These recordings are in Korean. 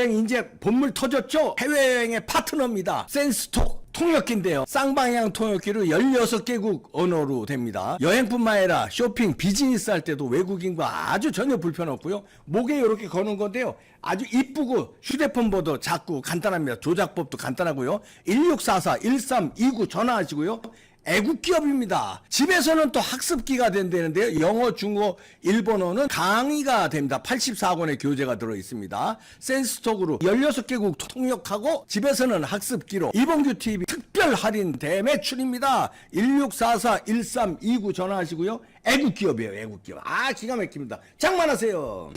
해외여행 이제 본물 터졌죠? 해외여행의 파트너입니다. 센스톡 통역기인데요. 쌍방향 통역기로 16개국 언어로 됩니다. 여행뿐만 아니라 쇼핑, 비즈니스 할 때도 외국인과 아주 전혀 불편 없고요. 목에 이렇게 거는 건데요. 아주 이쁘고 휴대폰보다 작고 간단합니다. 조작법도 간단하고요. 1644-1329 전화하시고요. 애국기업입니다. 집에서는 또 학습기가 된다는데요. 영어, 중어, 일본어는 강의가 됩니다. 84권의 교재가 들어있습니다. 센스톡으로 16개국 통역하고 집에서는 학습기로 이봉규TV 특별 할인 대매출입니다. 1644-1329 전화하시고요. 애국기업이에요. 애국기업. 아, 기가 막힙니다. 장만하세요.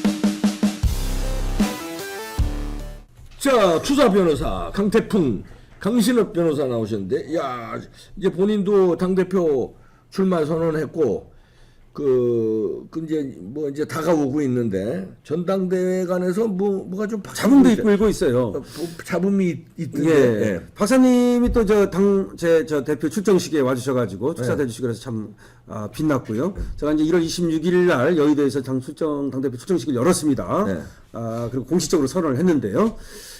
자, 투자 변호사 강태풍 강신업 변호사 나오셨는데, 야, 이제 본인도 당대표 출마 선언했고, 이제 이제 다가오고 있는데, 전당대회 간에서 뭐가 좀 잡음도 있고 있어요. 잡음이 있던데. 예. 예. 박사님이 또 저 대표 출정식에 와주셔가지고 축사해 주시고 그래서 참 빛났고요. 제가 이제 1월 26일 날 여의도에서 당대표 출정식을 열었습니다. 네. 그리고 공식적으로 선언을 했는데요.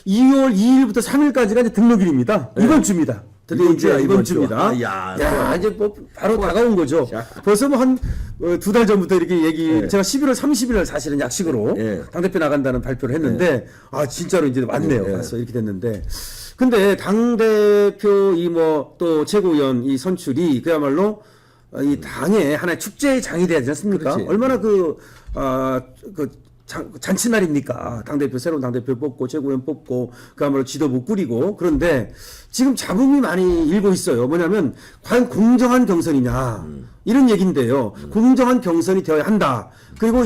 2월 2일부터 3일까지가 이제 등록일입니다. 네. 이번 주입니다. 드디어 이제 이번 주입니다. 아, 야, 이제 뭐 바로 다가온 거죠. 벌써 뭐 한 2달 전부터 이렇게 네. 제가 11월 30일 날 사실은 약식으로 네. 당대표 나간다는 발표를 했는데, 진짜로 이제 왔네요. 네. 벌써 이렇게 됐는데. 근데 당대표 또 최고위원 이 선출이 그야말로 이 당의 하나의 축제의 장이 돼야 되지 않습니까? 그렇지. 얼마나 잔치날입니까? 새로운 당대표 뽑고, 최고위원 뽑고, 그야말로 지도부 꾸리고. 그런데 지금 잡음이 많이 일고 있어요. 뭐냐면, 과연 공정한 경선이냐. 이런 얘기인데요. 공정한 경선이 되어야 한다. 그리고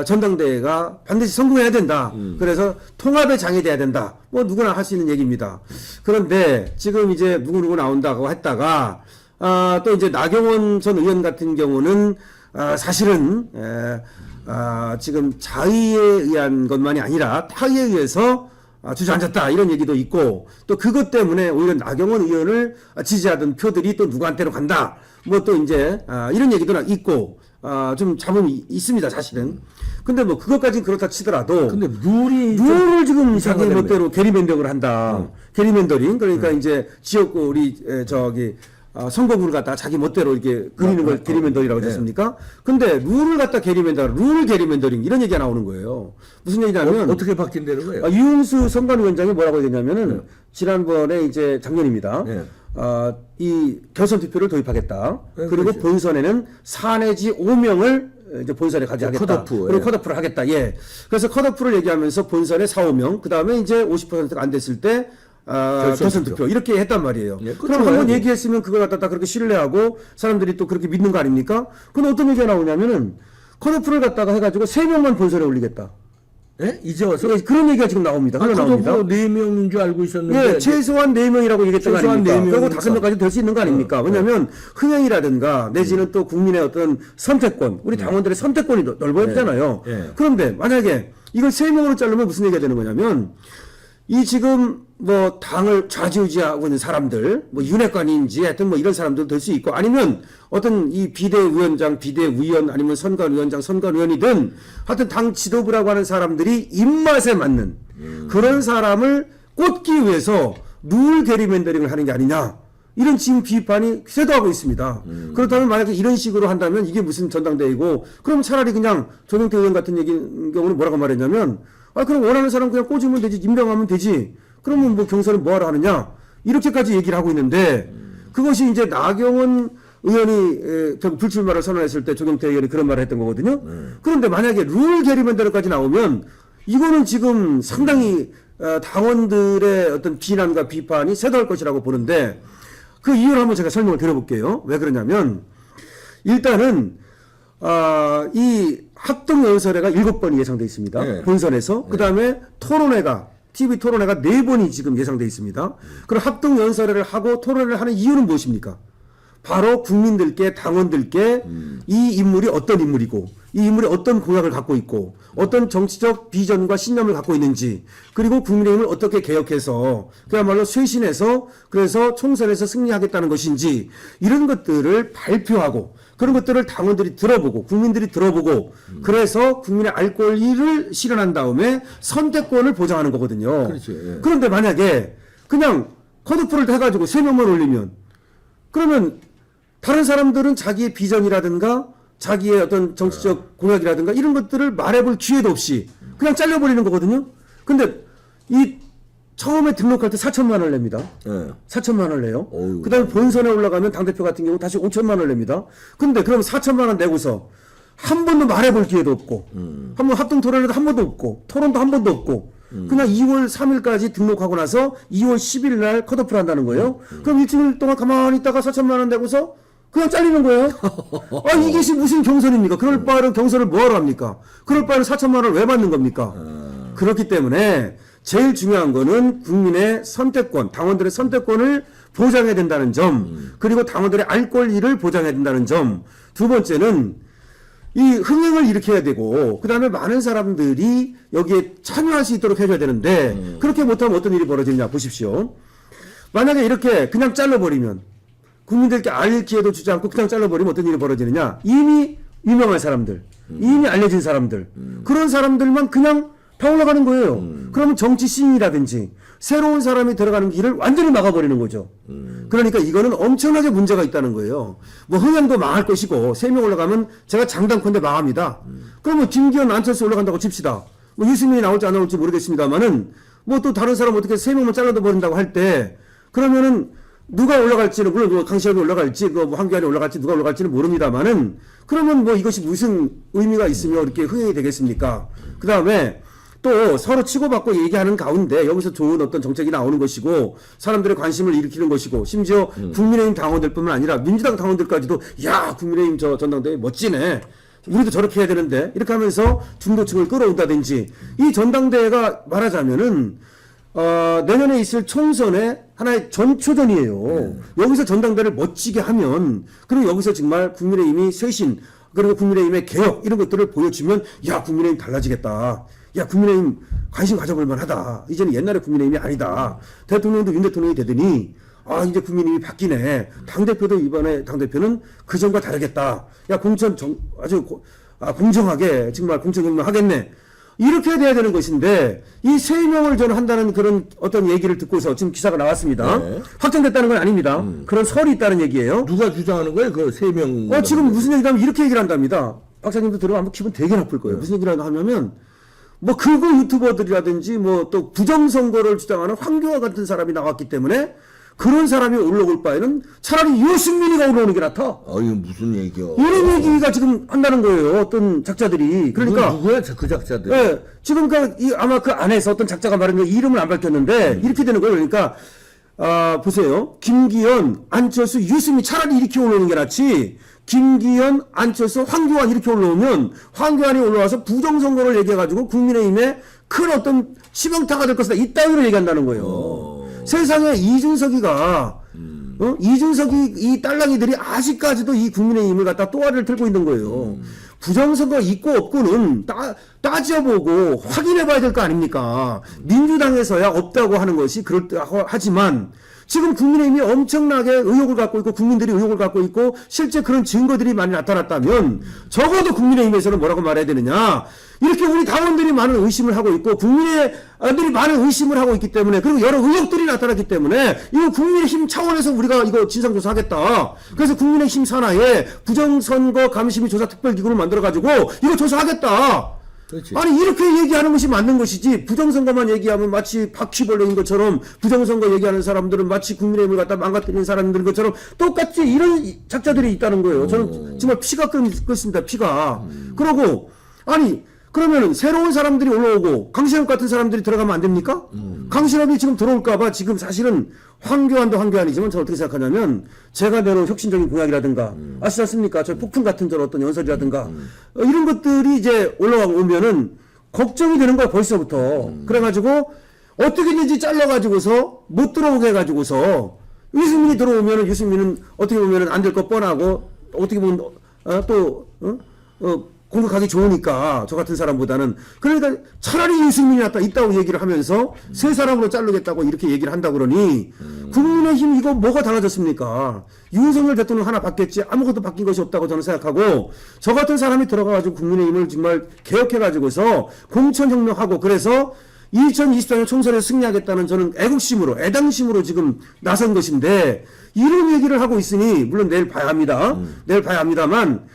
전당대회가 반드시 성공해야 된다. 그래서 통합의 장이 돼야 된다. 누구나 할 수 있는 얘기입니다. 그런데 지금 이제 누구누구 나온다고 했다가, 또 이제 나경원 전 의원 같은 경우는, 사실은, 지금 자의에 의한 것만이 아니라 타의에 의해서 주저앉았다 이런 얘기도 있고, 또 그것 때문에 오히려 나경원 의원을 지지하던 표들이 또 누구한테로 간다 또 이제 이런 얘기도 있고, 좀 잡음이 있습니다 사실은. 근데 그것까지는 그렇다 치더라도, 근데 룰을 지금 자기 멋대로 게리맨더링을 한다. 게리맨더링, 그러니까 이제 지역구 선거구를 갖다 자기 멋대로 이렇게 그리는 걸 게리맨더링이라고 하지 않습니까? 근데 룰을 갖다 룰 게리맨더링 이런 얘기가 나오는 거예요. 무슨 얘기냐면 어떻게 바뀐다는 거예요? 유흥수 선관위원장이 뭐라고 얘기했냐면은 지난번에 이제 작년입니다. 이 결선 투표를 도입하겠다. 그리고 그렇죠. 본선에는 4 내지 5명을 이제 본선에 가져가겠다. 컷오프, 그리고 컷오프를 하겠다. 예. 그래서 컷오프를 얘기하면서 본선에 4, 5명, 그 다음에 이제 50%가 안 됐을 때 결선 투표 이렇게 했단 말이에요. 그럼 한번 얘기했으면 그걸 갖다 그렇게 신뢰하고 사람들이 또 그렇게 믿는 거 아닙니까? 근데 어떤 얘기가 나오냐면은 컷오프를 갖다가 해가지고 3명만 본선에 올리겠다. 예? 이제 와서? 그런 얘기가 지금 나옵니다. 컷오프 4명인 줄 알고 있었는데. 예, 최소한 4명이라고 얘기했던 거 최소한 아닙니까? 4명이니까. 그리고 5명까지 될 수 있는 거 아닙니까? 왜냐면 흥행이라든가 내지는 또 국민의 어떤 선택권, 우리 당원들의 선택권이 넓어야 되잖아요. 그런데 만약에 이걸 3명으로 자르면 무슨 얘기가 되는 거냐면, 지금 당을 좌지우지하고 있는 사람들, 윤핵관인지 하여튼 이런 사람들 될 수 있고, 아니면 어떤 이 비대위원장, 비대위원, 아니면 선관위원장, 선관위원이든 하여튼 당 지도부라고 하는 사람들이 입맛에 맞는 그런 사람을 꽂기 위해서 룰 게리맨더링을 하는 게 아니냐. 이런 지금 비판이 쇄도하고 있습니다. 그렇다면 만약에 이런 식으로 한다면 이게 무슨 전당대회고, 그럼 차라리 그냥 조경태 의원 같은 경우는 뭐라고 말했냐면, 그럼 원하는 사람 그냥 꽂으면 되지, 임명하면 되지. 그러면 경선을 뭐하러 하느냐. 이렇게까지 얘기를 하고 있는데, 그것이 이제 나경원 의원이 결국 불출마를 선언했을 때 조경태 의원이 그런 말을 했던 거거든요. 그런데 만약에 룰 게리맨더링까지 나오면, 이거는 지금 상당히 당원들의 어떤 비난과 비판이 쇄도할 것이라고 보는데, 그 이유를 한번 제가 설명을 드려볼게요. 왜 그러냐면, 일단은, 이 합동연설회가 7번이 예상돼 있습니다. 본선에서. 그 다음에 TV 토론회가 4번이 지금 예상돼 있습니다. 그럼 합동연설회를 하고 토론회를 하는 이유는 무엇입니까? 바로 국민들께, 당원들께 이 인물이 어떤 인물이고 이 인물이 어떤 공약을 갖고 있고 어떤 정치적 비전과 신념을 갖고 있는지, 그리고 국민의힘을 어떻게 개혁해서 그야말로 쇄신해서 그래서 총선에서 승리하겠다는 것인지, 이런 것들을 발표하고 그런 것들을 당원들이 들어보고 국민들이 들어보고 그래서 국민의 알 권리를 실현한 다음에 선택권을 보장하는 거거든요. 그렇죠. 예. 그런데 만약에 그냥 컷오프를 해가지고 3명만 올리면, 그러면 다른 사람들은 자기의 비전이라든가 자기의 어떤 정치적 공약이라든가 이런 것들을 말해볼 기회도 없이 그냥 잘려버리는 거거든요. 근데 이 처음에 등록할 때 4천만 원을 냅니다. 예. 4천만 원을 내요. 어휴. 그다음에 본선에 올라가면 당대표 같은 경우 다시 5천만 원을 냅니다. 근데 그럼 4천만 원 내고서 한 번도 말해볼 기회도 없고 한 번 합동 토론회도 한 번도 없고 토론도 한 번도 없고 그냥 2월 3일까지 등록하고 나서 2월 10일 날 컷오프를 한다는 거예요. 그럼 일주일 동안 가만히 있다가 4천만 원 내고서 그냥 잘리는 거예요. 아, 이게 무슨 경선입니까? 그럴 바에는 경선을 뭐하러 합니까? 그럴 바에는 4천만 원을 왜 받는 겁니까? 그렇기 때문에 제일 중요한 거는 국민의 선택권, 당원들의 선택권을 보장해야 된다는 점, 그리고 당원들의 알 권리를 보장해야 된다는 점. 두 번째는 이 흥행을 일으켜야 되고, 그 다음에 많은 사람들이 여기에 참여할 수 있도록 해줘야 되는데, 그렇게 못하면 어떤 일이 벌어지냐 보십시오. 만약에 이렇게 그냥 잘라버리면, 국민들께 알 기회도 주지 않고 그냥 잘라버리면 어떤 일이 벌어지느냐. 이미 유명한 사람들, 이미 알려진 사람들, 그런 사람들만 그냥 다 올라가는 거예요. 그러면 정치 신이라든지 새로운 사람이 들어가는 길을 완전히 막아버리는 거죠. 그러니까 이거는 엄청나게 문제가 있다는 거예요. 뭐 흥행도 망할 것이고 3명 올라가면 제가 장담컨대 망합니다. 그러면 김기현, 안철수 올라간다고 칩시다. 뭐 유승민이 나올지 안 나올지 모르겠습니다만은 뭐 또 다른 사람 어떻게 3명만 잘라도 버린다고 할 때, 그러면은 누가 올라갈지는, 물론 뭐 강시혁이 올라갈지, 뭐 한기환이 올라갈지, 누가 올라갈지는 모릅니다만은, 그러면 뭐 이것이 무슨 의미가 있으며 이렇게 흥행이 되겠습니까? 그 다음에 또 서로 치고받고 얘기하는 가운데 여기서 좋은 어떤 정책이 나오는 것이고, 사람들의 관심을 일으키는 것이고, 심지어 국민의힘 당원들뿐만 아니라 민주당 당원들까지도, 야, 국민의힘 저 전당대회 멋지네. 우리도 저렇게 해야 되는데. 이렇게 하면서 중도층을 끌어온다든지, 이 전당대회가 말하자면은, 내년에 있을 총선의 하나의 전초전이에요. 여기서 전당대회를 멋지게 하면, 그리고 여기서 정말 국민의힘이 쇄신, 그리고 국민의힘의 개혁, 이런 것들을 보여주면, 야, 국민의힘 달라지겠다. 야, 국민의힘 관심 가져볼 만하다. 이제는 옛날의 국민의힘이 아니다. 대통령도 윤 대통령이 되더니, 아, 이제 국민의힘이 바뀌네. 당대표도 이번에 당대표는 그전과 다르겠다. 야, 공정하게, 정말 공천경만 하겠네. 이렇게 돼야 되는 것인데, 이 3명을 저는 한다는 그런 어떤 얘기를 듣고서 지금 기사가 나왔습니다. 네. 확정됐다는 건 아닙니다. 그런 설이 있다는 얘기예요. 누가 주장하는 거예요? 그 3명. 지금 무슨 얘기를 하면 이렇게 얘기를 한답니다. 박사님도 들어가면 기분 되게 나쁠 거예요. 무슨 얘기를 하냐면, 뭐 극우 유튜버들이라든지 뭐 또 부정선거를 주장하는 황교안 같은 사람이 나왔기 때문에 그런 사람이 올라올 바에는 차라리 유승민이가 올라오는 게 낫다. 이거 무슨 얘기야? 이런 얘기가 지금 한다는 거예요. 어떤 작자들이. 그러니까 누구야? 그 작자들. 네, 지금 아마 그 안에서 어떤 작자가 말한 이름을 안 밝혔는데 이렇게 되는 거예요. 그러니까 보세요. 김기현, 안철수, 유승민 차라리 이렇게 올라오는 게 낫지. 김기현, 안철수, 황교안 이렇게 올라오면 황교안이 올라와서 부정선거를 얘기해가지고 국민의힘에 큰 어떤 치명타가 될 것이다. 이따위로 얘기한다는 거예요. 세상에 이준석이가 이준석이 이 딸랑이들이 아직까지도 이 국민의힘을 갖다 또아를 들고 있는 거예요. 부정선거 있고 없고는 따져보고 확인해봐야 될 거 아닙니까? 민주당에서야 없다고 하는 것이 그렇다하지만 지금 국민의힘이 엄청나게 의혹을 갖고 있고 국민들이 의혹을 갖고 있고 실제 그런 증거들이 많이 나타났다면 적어도 국민의힘에서는 뭐라고 말해야 되느냐, 이렇게 우리 당원들이 많은 의심을 하고 있고 국민의들이 많은 의심을 하고 있기 때문에, 그리고 여러 의혹들이 나타났기 때문에 이거 국민의힘 차원에서 우리가 이거 진상조사하겠다. 그래서 국민의힘 산하에 부정선거 감심위 조사특별기구를 만들어가지고 이거 조사하겠다. 그렇지. 아니 이렇게 얘기하는 것이 맞는 것이지, 부정선거만 얘기하면 마치 바퀴벌레인 것처럼, 부정선거 얘기하는 사람들은 마치 국민의힘을 갖다 망가뜨리는 사람들인 것처럼 똑같이 이런 작자들이 있다는 거예요. 저는 정말 피가 끓습니다. 피가. 그러고 아니 그러면은 새로운 사람들이 올라오고 강신업 같은 사람들이 들어가면 안 됩니까? 강신업이 지금 들어올까봐 지금 사실은 황교안도 황교안이지만 저는 어떻게 생각하냐면, 제가 내놓은 혁신적인 공약이라든가 아시지 않습니까? 저 폭풍 같은 저런 어떤 연설이라든가 이런 것들이 이제 올라오면은 걱정이 되는 거야 벌써부터. 그래가지고 어떻게든지 잘라가지고서 못 들어오게 해가지고서 유승민이 들어오면은 유승민은 어떻게 보면은 안 될 거 뻔하고 어떻게 보면 공격하기 좋으니까 저 같은 사람보다는 그러니까 차라리 유승민이 있다고 얘기를 하면서 세 사람으로 자르겠다고 이렇게 얘기를 한다 그러니 국민의힘 이거 뭐가 달라졌습니까? 윤석열 대통령 하나 바뀌었지 아무것도 바뀐 것이 없다고 저는 생각하고 저 같은 사람이 들어가가지고 국민의힘을 정말 개혁해가지고서 공천혁명하고 그래서 2024년 총선에 승리하겠다는 저는 애국심으로 애당심으로 지금 나선 것인데 이런 얘기를 하고 있으니 물론 내일 봐야 합니다. 내일 봐야 합니다만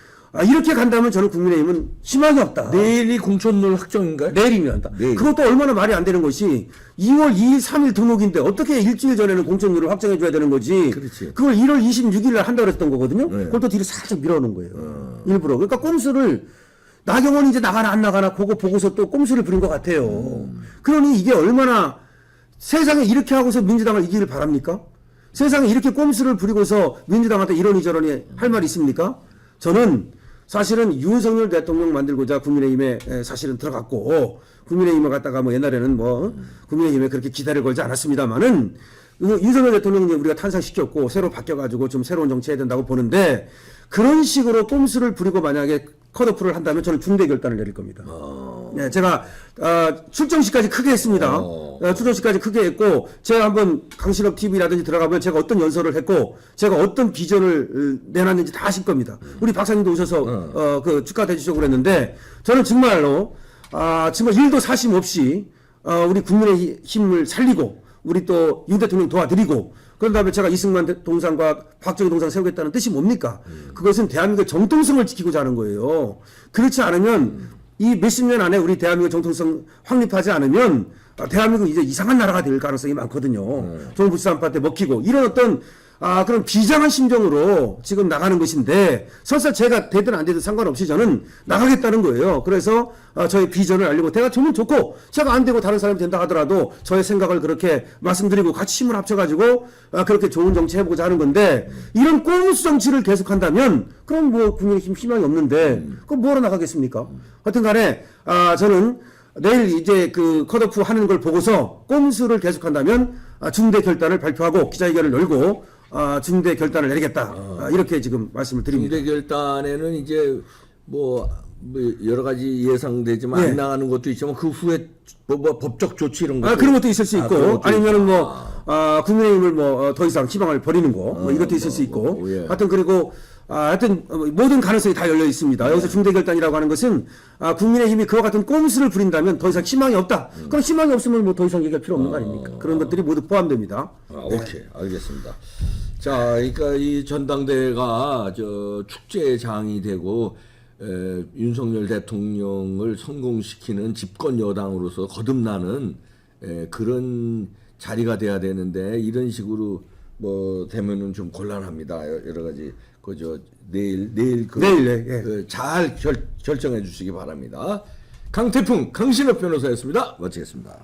이렇게 간다면 저는 국민의힘은 희망이 없다. 내일이 공천룰 확정인가요? 내일이면 내일. 그것도 얼마나 말이 안 되는 것이 2월 2일, 3일 등록인데 어떻게 일주일 전에는 공천률을 확정해 줘야 되는 거지. 그렇지. 그걸 1월 26일 날 한다고 그랬던 거거든요. 네. 그걸 또 뒤로 살짝 밀어놓은 거예요. 일부러. 그러니까 꼼수를 나경원이 이제 나가나 안 나가나 그거 보고서 또 꼼수를 부린 것 같아요. 그러니 이게 얼마나 세상에 이렇게 하고서 민주당을 이기길 바랍니까? 세상에 이렇게 꼼수를 부리고서 민주당한테 이러니 저러니 할 말이 있습니까? 저는 사실은 윤석열 대통령 만들고자 국민의힘에 사실은 들어갔고 국민의힘에 갔다가 뭐 옛날에는 뭐 국민의힘에 그렇게 기다려 걸지 않았습니다만은 윤석열 대통령이 우리가 탄생시켰고 새로 바뀌어가지고 좀 새로운 정치 해야 된다고 보는데 그런 식으로 꼼수를 부리고 만약에 컷오프를 한다면 저는 중대 결단을 내릴 겁니다. 네, 제가 출정식까지 크게 했습니다. 출정식까지 크게 했고 제가 한번 강신업 TV라든지 들어가면 제가 어떤 연설을 했고 제가 어떤 비전을 내놨는지 다 아실 겁니다. 우리 박사님도 오셔서 그 축하해 주시고 그랬는데 저는 정말로 정말 일도 사심 없이 우리 국민의힘을 살리고 우리 또 윤 대통령 도와드리고 그런 다음에 제가 이승만 동상과 박정희 동상 세우겠다는 뜻이 뭡니까? 그것은 대한민국의 정통성을 지키고자 하는 거예요. 그렇지 않으면 이 몇십 년 안에 우리 대한민국 정통성 확립하지 않으면 대한민국 이제 이상한 나라가 될 가능성이 많거든요. 정부 지산파한테 먹히고 이런 어떤 그런 비장한 심정으로 지금 나가는 것인데 설사 제가 되든 안 되든 상관없이 저는 나가겠다는 거예요. 그래서 저의 비전을 알리고 내가 정말 좋고 제가 안 되고 다른 사람이 된다 하더라도 저의 생각을 그렇게 말씀드리고 같이 힘을 합쳐가지고 그렇게 좋은 정치 해보고자 하는 건데 이런 꼼수 정치를 계속한다면 그럼 뭐 국민의힘 희망이 없는데 그럼 뭐하러 나가겠습니까? 하여튼 간에 저는 내일 이제 그 컷오프 하는 걸 보고서 꼼수를 계속한다면 중대 결단을 발표하고 기자회견을 열고 중대 결단을 내리겠다. 이렇게 지금 말씀을 드립니다. 중대 결단에는 이제 뭐 여러 가지 예상되지만 안 나가는 것도 있지만 그 후에 뭐 법적 조치 이런 거 그런 것도 있을 수 있고 아니면은 뭐 국민의힘을 뭐 더 이상 희망을 버리는 거 뭐 이것도 있을 수 있고 예. 하여튼 그리고 하여튼 모든 가능성이 다 열려 있습니다. 여기서 중대 결단이라고 하는 것은 국민의힘이 그와 같은 꼼수를 부린다면 더 이상 희망이 없다. 그럼 희망이 없으면 뭐 더 이상 얘기할 필요 없는 거 아닙니까? 그런 것들이 모두 포함됩니다. 오케이, 알겠습니다. 자, 그러니까 이 전당대회가 저 축제장이 되고 윤석열 대통령을 성공시키는 집권 여당으로서 거듭나는 그런 자리가 돼야 되는데 이런 식으로 뭐 되면은 좀 곤란합니다. 여러 가지 그저 내일 잘 결정해 주시기 바랍니다. 강태풍 강신업 변호사였습니다. 마치겠습니다.